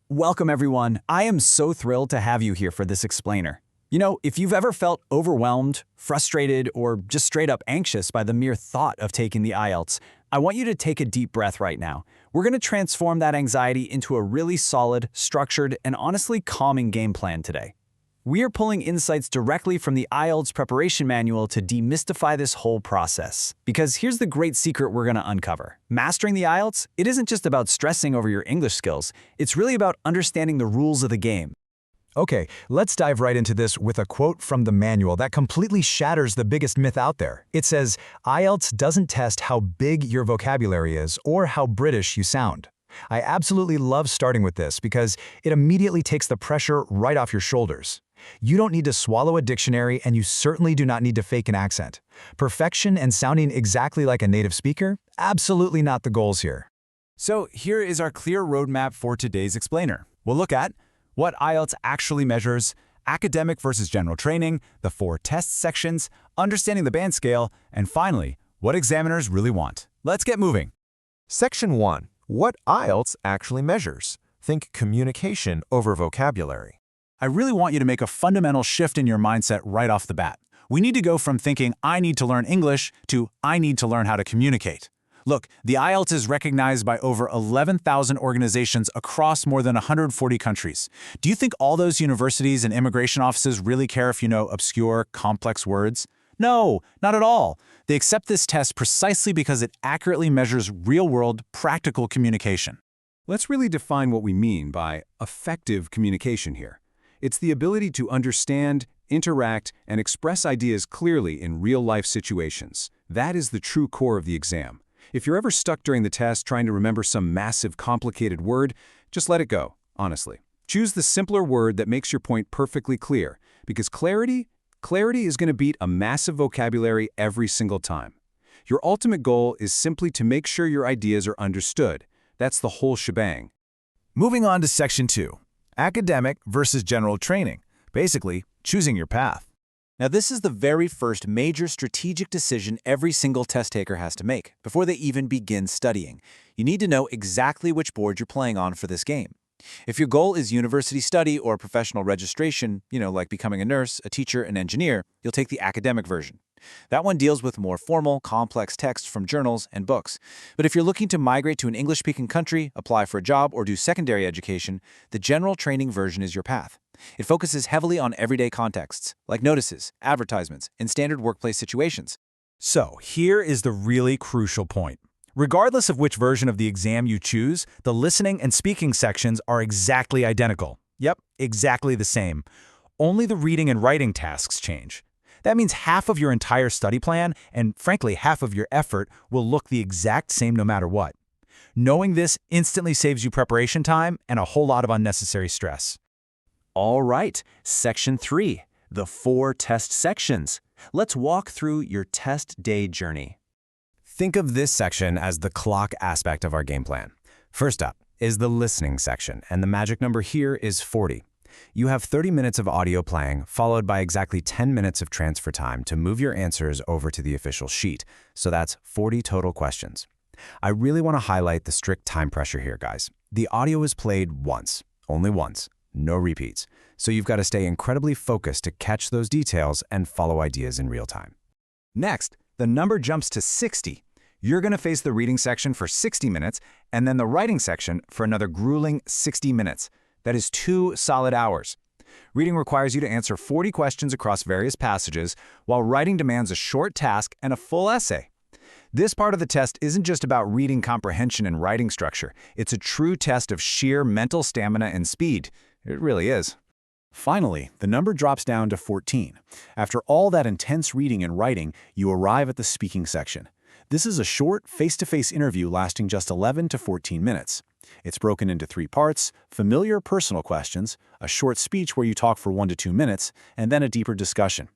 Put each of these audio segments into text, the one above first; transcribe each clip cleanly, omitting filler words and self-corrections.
Welcome everyone. I am so thrilled to have you here for this explainer. If you've ever felt overwhelmed, frustrated, or just straight up anxious by the mere thought of taking the IELTS, I want you to take a deep breath right now. We're going to transform that anxiety into a really solid, structured, and honestly calming game plan today. We are pulling insights directly from the IELTS preparation manual to demystify this whole process. Because here's the great secret we're going to uncover. Mastering the IELTS, it isn't just about stressing over your English skills. It's really about understanding the rules of the game. Okay, let's dive right into this with a quote from the manual that completely shatters the biggest myth out there. It says, IELTS doesn't test how big your vocabulary is or how British you sound. I absolutely love starting with this because it immediately takes the pressure right off your shoulders. You don't need to swallow a dictionary, and you certainly do not need to fake an accent. Perfection and sounding exactly like a native speaker? Absolutely not the goals here. So here is our clear roadmap for today's explainer. We'll look at what IELTS actually measures, academic versus general training, the 4 test sections, understanding the band scale, and finally, what examiners really want. Let's get moving. Section 1. What IELTS actually measures. Think communication over vocabulary. I really want you to make a fundamental shift in your mindset right off the bat. We need to go from thinking, I need to learn English, to I need to learn how to communicate. Look, the IELTS is recognized by over 11,000 organizations across more than 140 countries. Do you think all those universities and immigration offices really care if you know obscure, complex words? No, not at all. They accept this test precisely because it accurately measures real-world, practical communication. Let's really define what we mean by effective communication here. It's the ability to understand, interact, and express ideas clearly in real-life situations. That is the true core of the exam. If you're ever stuck during the test trying to remember some massive, complicated word, just let it go, honestly. Choose the simpler word that makes your point perfectly clear, because clarity is going to beat a massive vocabulary every single time. Your ultimate goal is simply to make sure your ideas are understood. That's the whole shebang. Moving on to Section 2. Academic versus general training, basically choosing your path. Now this is the very first major strategic decision every single test taker has to make before they even begin studying. You need to know exactly which board you're playing on for this game. If your goal is university study or professional registration, like becoming a nurse, a teacher, an engineer, you'll take the academic version. That one deals with more formal, complex text from journals and books. But if you're looking to migrate to an English-speaking country, apply for a job, or do secondary education, the general training version is your path. It focuses heavily on everyday contexts, like notices, advertisements, and standard workplace situations. So, here is the really crucial point. Regardless of which version of the exam you choose, the listening and speaking sections are exactly identical. Yep, exactly the same. Only the reading and writing tasks change. That means half of your entire study plan, and frankly half of your effort, will look the exact same no matter what. Knowing this instantly saves you preparation time and a whole lot of unnecessary stress. All right, Section 3, the 4 test sections. Let's walk through your test day journey. Think of this section as the clock aspect of our game plan. First up is the listening section, and the magic number here is 40. You have 30 minutes of audio playing, followed by exactly 10 minutes of transfer time to move your answers over to the official sheet. So that's 40 total questions. I really want to highlight the strict time pressure here, guys. The audio is played once, only once, no repeats. So you've got to stay incredibly focused to catch those details and follow ideas in real time. Next, the number jumps to 60. You're going to face the reading section for 60 minutes, and then the writing section for another grueling 60 minutes. That is 2 solid hours. Reading requires you to answer 40 questions across various passages, while writing demands a short task and a full essay. This part of the test isn't just about reading comprehension and writing structure. It's a true test of sheer mental stamina and speed. It really is. Finally, the number drops down to 14. After all that intense reading and writing, you arrive at the speaking section. This is a short, face-to-face interview lasting just 11 to 14 minutes. It's broken into 3 parts: familiar personal questions, a short speech where you talk for 1 to 2 minutes, and then a deeper discussion.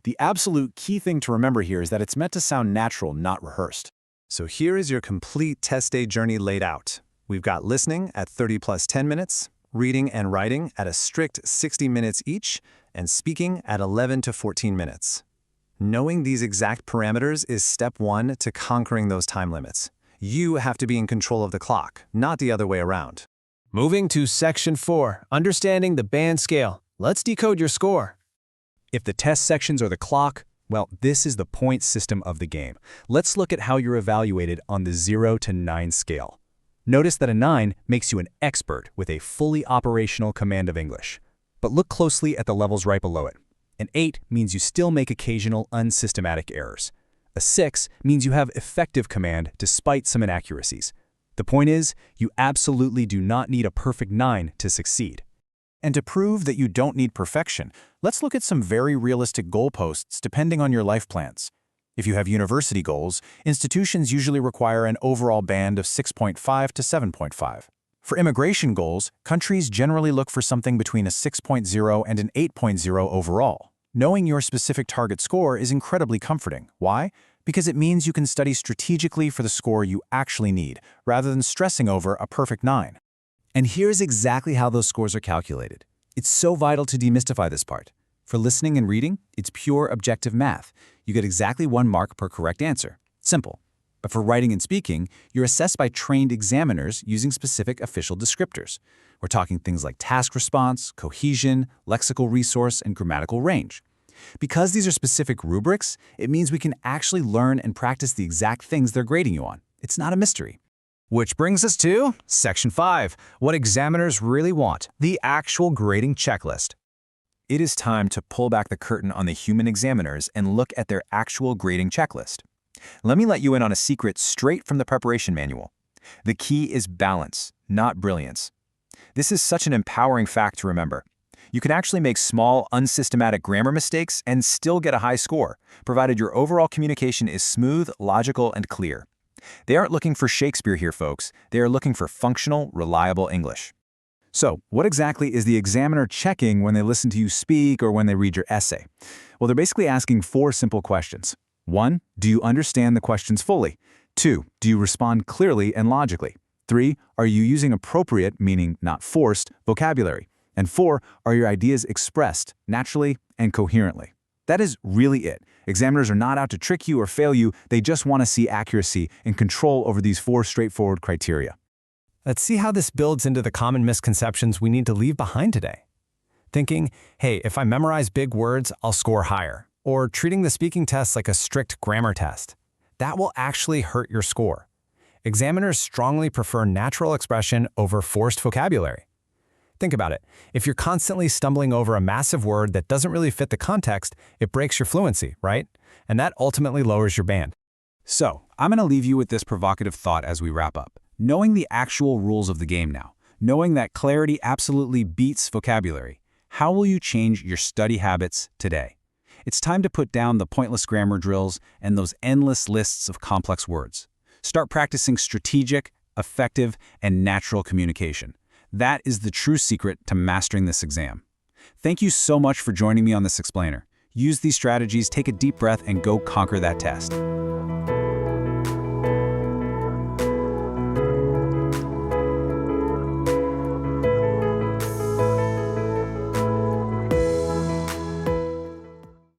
The absolute key thing to remember here is that it's meant to sound natural, not rehearsed. So here is your complete test day journey laid out. We've got listening at 30 plus 10 minutes, reading and writing at a strict 60 minutes each, and speaking at 11 to 14 minutes. Knowing these exact parameters is step 1 to conquering those time limits. You have to be in control of the clock, not the other way around. Moving to Section 4, Understanding the Band Scale. Let's decode your score. If the test sections are the clock, well, this is the point system of the game. Let's look at how you're evaluated on the 0 to 9 scale. Notice that a 9 makes you an expert with a fully operational command of English. But look closely at the levels right below it. An 8 means you still make occasional unsystematic errors. A 6 means you have effective command despite some inaccuracies. The point is, you absolutely do not need a perfect 9 to succeed. And to prove that you don't need perfection, let's look at some very realistic goalposts depending on your life plans. If you have university goals, institutions usually require an overall band of 6.5 to 7.5. For immigration goals, countries generally look for something between a 6.0 and an 8.0 overall. Knowing your specific target score is incredibly comforting. Why? Because it means you can study strategically for the score you actually need, rather than stressing over a perfect 9. And here's exactly how those scores are calculated. It's so vital to demystify this part. For listening and reading, it's pure objective math. You get exactly 1 mark per correct answer. Simple. But for writing and speaking, you're assessed by trained examiners using specific official descriptors. We're talking things like task response, cohesion, lexical resource, and grammatical range. Because these are specific rubrics, it means we can actually learn and practice the exact things they're grading you on. It's not a mystery. Which brings us to Section 5, what examiners really want, the actual grading checklist. It is time to pull back the curtain on the human examiners and look at their actual grading checklist. Let me let you in on a secret straight from the preparation manual. The key is balance, not brilliance. This is such an empowering fact to remember. You can actually make small, unsystematic grammar mistakes and still get a high score, provided your overall communication is smooth, logical, and clear. They aren't looking for Shakespeare here, folks. They are looking for functional, reliable English. So, what exactly is the examiner checking when they listen to you speak or when they read your essay? Well, they're basically asking 4 simple questions. 1, do you understand the questions fully? 2, do you respond clearly and logically? 3, are you using appropriate, meaning not forced, vocabulary? And 4, are your ideas expressed naturally and coherently? That is really it. Examiners are not out to trick you or fail you, they just want to see accuracy and control over these 4 straightforward criteria. Let's see how this builds into the common misconceptions we need to leave behind today. Thinking, hey, if I memorize big words, I'll score higher. Or treating the speaking test like a strict grammar test. That will actually hurt your score. Examiners strongly prefer natural expression over forced vocabulary. Think about it. If you're constantly stumbling over a massive word that doesn't really fit the context, it breaks your fluency, right? And that ultimately lowers your band. So, I'm going to leave you with this provocative thought as we wrap up. Knowing the actual rules of the game now, knowing that clarity absolutely beats vocabulary, how will you change your study habits today? It's time to put down the pointless grammar drills and those endless lists of complex words. Start practicing strategic, effective, and natural communication. That is the true secret to mastering this exam. Thank you so much for joining me on this explainer. Use these strategies, take a deep breath, and go conquer that test.